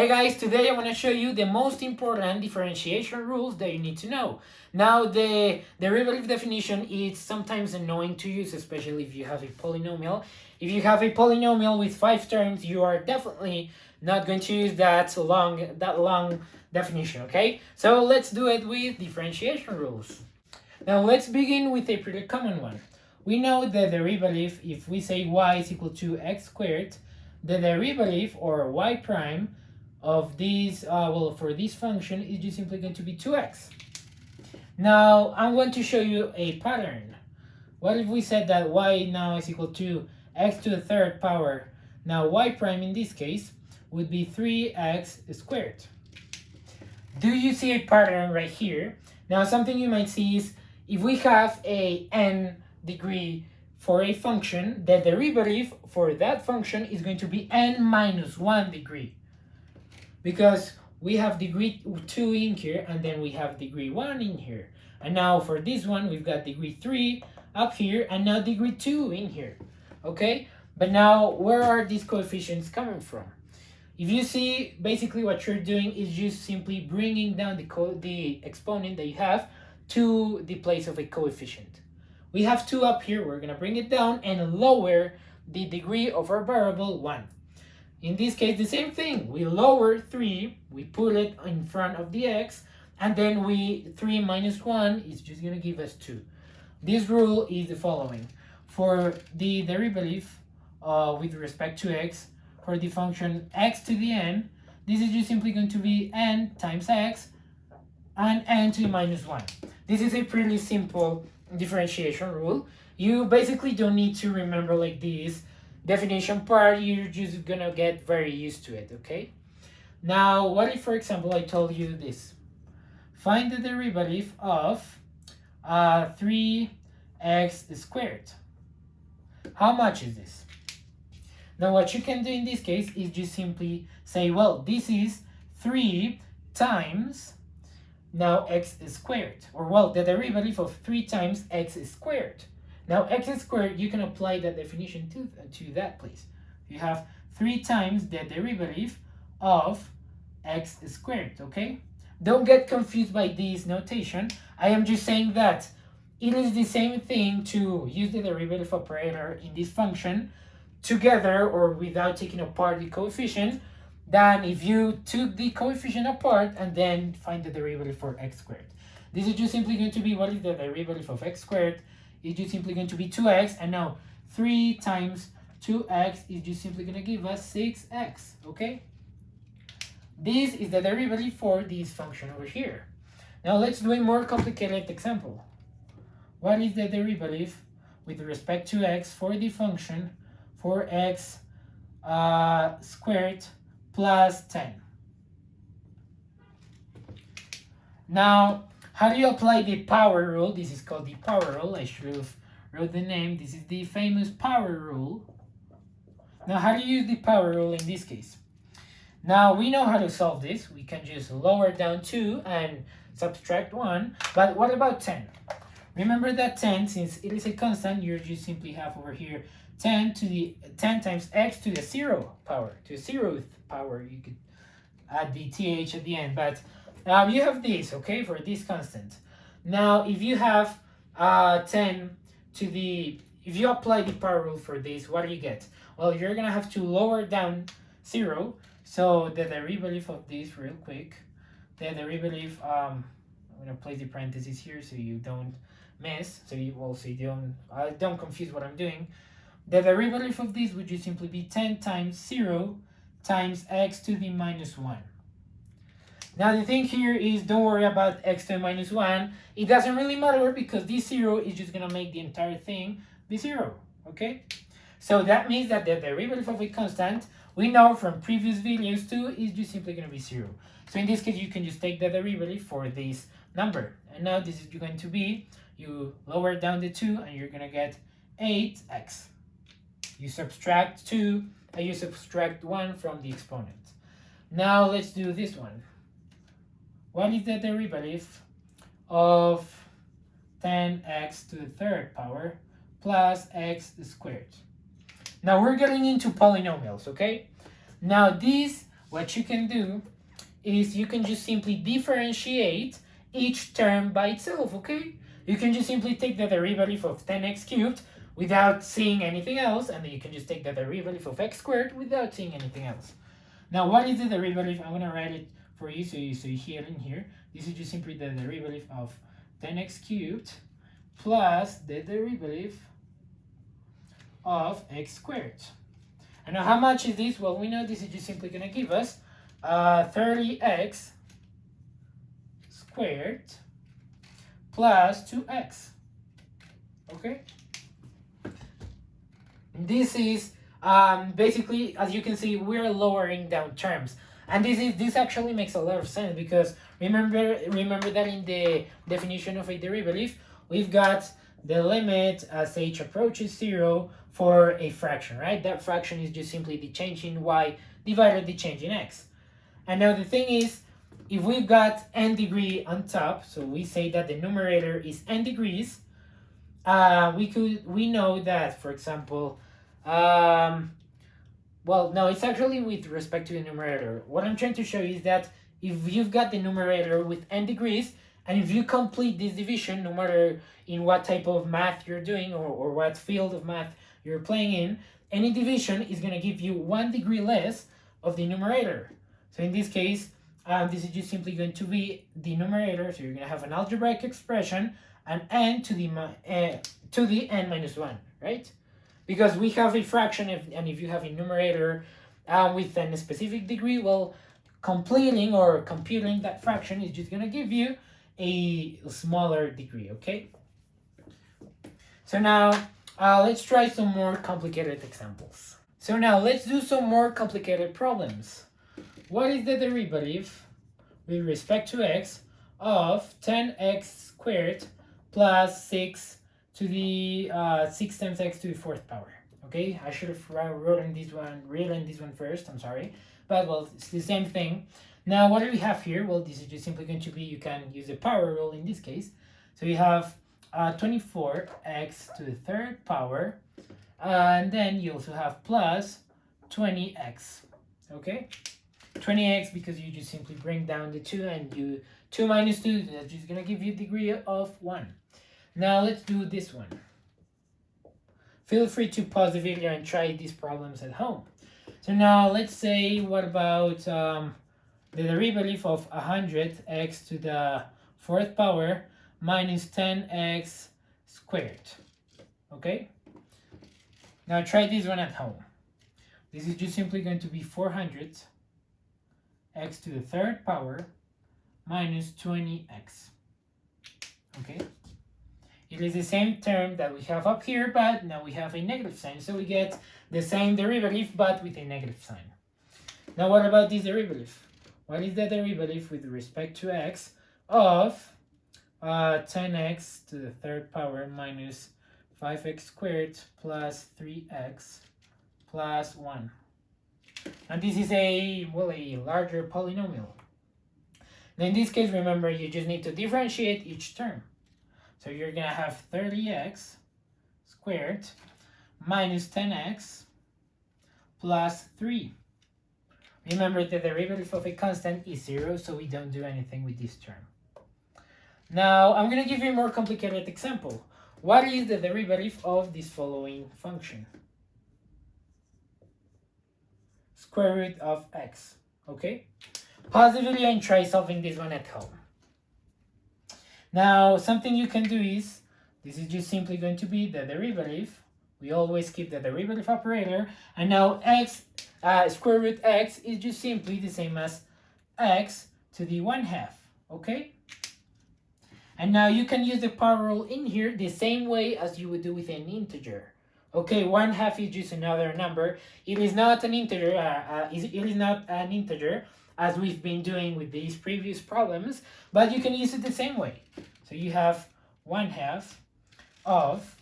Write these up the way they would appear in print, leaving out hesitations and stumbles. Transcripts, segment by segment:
Hey guys, today I want to show you the most important differentiation rules that you need to know. Now the derivative definition is sometimes annoying to use, especially if you have a polynomial. If you have a polynomial with 5 terms, you are definitely not going to use that long definition, okay? So let's do it with differentiation rules. Now let's begin with a pretty common one. We know the derivative, if we say y is equal to x squared, the derivative or y prime of this, for this function is just simply going to be 2x. Now I'm going to show you a pattern. What if we said that y now is equal to x to the third power? Now y prime in this case would be 3x squared. Do you see a pattern right here? Now something you might see is if we have a n degree for a function, the derivative for that function is going to be n minus 1 degree. Because we have degree 2 in here and then we have degree 1 in here. And now for this one, we've got degree 3 up here and now degree 2 in here. Okay? But now where are these coefficients coming from? If you see, basically what you're doing is just simply bringing down the exponent that you have to the place of a coefficient. We have 2 up here, we're going to bring it down and lower the degree of our variable 1. In this case, the same thing. We lower 3, we put it in front of the x, and then 3 minus 1 is just going to give us 2. This rule is the following. For the derivative with respect to x, for the function x to the n, this is just simply going to be n times x and n to the minus 1. This is a pretty simple differentiation rule. You basically don't need to remember like this definition part, you're just gonna get very used to it, okay? Now, what if, for example, I told you this? Find the derivative of 3x squared. How much is this? Now, what you can do in this case is just simply say, well, this is 3 times now x squared. Or, well, the derivative of 3 times x squared. Now, x squared, you can apply that definition to that place. You have 3 times the derivative of x squared, okay? Don't get confused by this notation. I am just saying that it is the same thing to use the derivative operator in this function together or without taking apart the coefficient than if you took the coefficient apart and then find the derivative for x squared. This is just simply going to be, what is the derivative of x squared? It's just simply going to be 2x, and now 3 times 2x is just simply going to give us 6x, okay? This is the derivative for this function over here. Now let's do a more complicated example. What is the derivative with respect to x for the function for x squared plus 10? Now, how do you apply the power rule? This is called the power rule. I should have wrote the name. This is the famous power rule. Now, how do you use the power rule in this case? Now, we know how to solve this. We can just lower down 2 and subtract 1. But what about 10? Remember that 10, since it is a constant, you just simply have over here 10 times x to the 0 power, to the 0th power. You could add the th at the end, but you have this, okay, for this constant. Now, if you have 10 to the, if you apply the power rule for this, what do you get? Well, you're going to have to lower down 0. So the derivative of this real quick, the derivative, I'm going to place the parentheses here so you don't miss, so you don't confuse what I'm doing. The derivative of this would just simply be 10 times 0 times x to the minus 1. Now the thing here is, don't worry about x to the minus 1. It doesn't really matter because this 0 is just going to make the entire thing be 0, okay? So that means that the derivative of a constant, we know from previous videos too, is just simply going to be 0. So in this case, you can just take the derivative for this number. And now this is going to be, you lower down the 2 and you're going to get 8x. You subtract 2 and you subtract 1 from the exponent. Now let's do this one. What is the derivative of 10x to the third power plus x squared? Now we're getting into polynomials, okay? Now these what you can do is you can just simply differentiate each term by itself, okay? You can just simply take the derivative of 10x cubed without seeing anything else, and then you can just take the derivative of x squared without seeing anything else. Now, what is the derivative? I'm gonna write it for you so you hear it in here. This is just simply the derivative of 10x cubed plus the derivative of x squared. And now how much is this? Well, we know this is just simply gonna give us 30x squared plus 2x. Okay? This is basically, as you can see, we're lowering down terms. And this actually makes a lot of sense because remember that in the definition of a derivative, we've got the limit as h approaches 0 for a fraction, right? That fraction is just simply the change in y divided the change in x. And now the thing is, if we've got n degree on top, so we say that the numerator is n degrees, we know that, for example, well, no, it's actually with respect to the numerator. What I'm trying to show you is that if you've got the numerator with n degrees, and if you complete this division, no matter in what type of math you're doing or what field of math you're playing in, any division is going to give you 1 degree less of the numerator. So in this case, this is just simply going to be the numerator. So you're going to have an algebraic expression, and n to the n minus 1, right? Because we have a fraction, and if you have a numerator with a specific degree, well, completing or computing that fraction is just going to give you a smaller degree, okay? So now, let's try some more complicated examples. So now, let's do some more complicated problems. What is the derivative with respect to x of 10x squared plus 6 to the 6 times x to the 4th power? Okay, I should have written this one first, I'm sorry. But, well, it's the same thing. Now, what do we have here? Well, this is just simply going to be, you can use the power rule in this case. So you have 24x to the 3rd power, and then you also have plus 20x, okay? 20x because you just simply bring down the 2, and 2 minus 2, that's just going to give you a degree of 1. Now, let's do this one. Feel free to pause the video and try these problems at home. So now, let's say, what about the derivative of 100x to the 4th power minus 10x squared, okay? Now try this one at home. This is just simply going to be 400x to the 3rd power minus 20x, okay? It is the same term that we have up here, but now we have a negative sign, so we get the same derivative but with a negative sign. Now what about this derivative? What is the derivative with respect to x of 10x to the 3rd power minus 5x squared plus 3x plus 1? And this is a larger polynomial. Now in this case, remember, you just need to differentiate each term. So you're going to have 30x squared minus 10x plus 3. Remember, the derivative of a constant is 0, so we don't do anything with this term. Now, I'm going to give you a more complicated example. What is the derivative of this following function? Square root of x, okay? Pause the video and try solving this one at home. Now, something you can do is, this is just simply going to be the derivative. We always keep the derivative operator. And now x, square root x is just simply the same as x to the 1/2, okay? And now you can use the power rule in here the same way as you would do with an integer. Okay, 1/2 is just another number. It is not an integer, as we've been doing with these previous problems, but you can use it the same way. So you have 1/2 of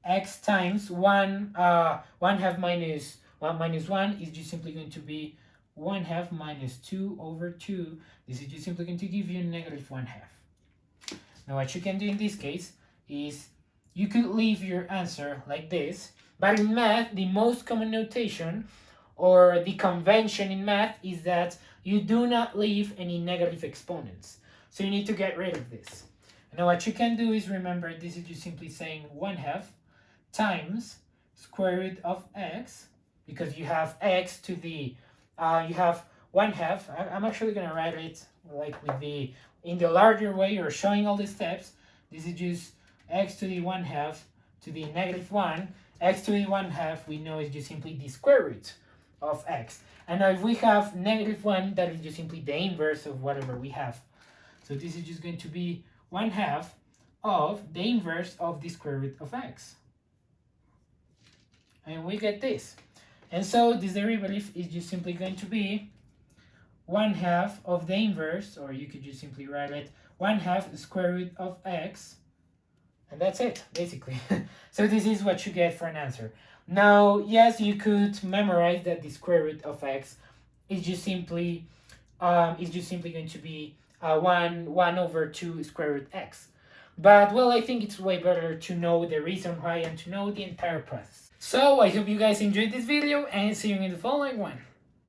x times 1/2 minus 1 is just simply going to be 1/2 minus 2 over 2. This is just simply going to give you negative 1/2. Now what you can do in this case is you could leave your answer like this, but in math, the most common notation or the convention in math is that you do not leave any negative exponents. So you need to get rid of this. Now what you can do is, remember, this is just simply saying 1/2 times square root of x, because you have x to the, you have 1/2. I'm actually going to write it like with the, in the larger way, or showing all the steps. This is just x to the 1/2 to the -1. X to the 1/2 we know is just simply the square root of x. And now if we have -1, that is just simply the inverse of whatever we have. So this is just going to be 1/2 of the inverse of the square root of x. And we get this. And so this derivative is just simply going to be 1/2 of the inverse, or you could just simply write it 1/2 square root of x. And that's it, basically. So this is what you get for an answer. Now, yes, you could memorize that the square root of x is just simply going to be 1/2 square root x. But, well, I think it's way better to know the reason why and to know the entire process. So I hope you guys enjoyed this video, and see you in the following one.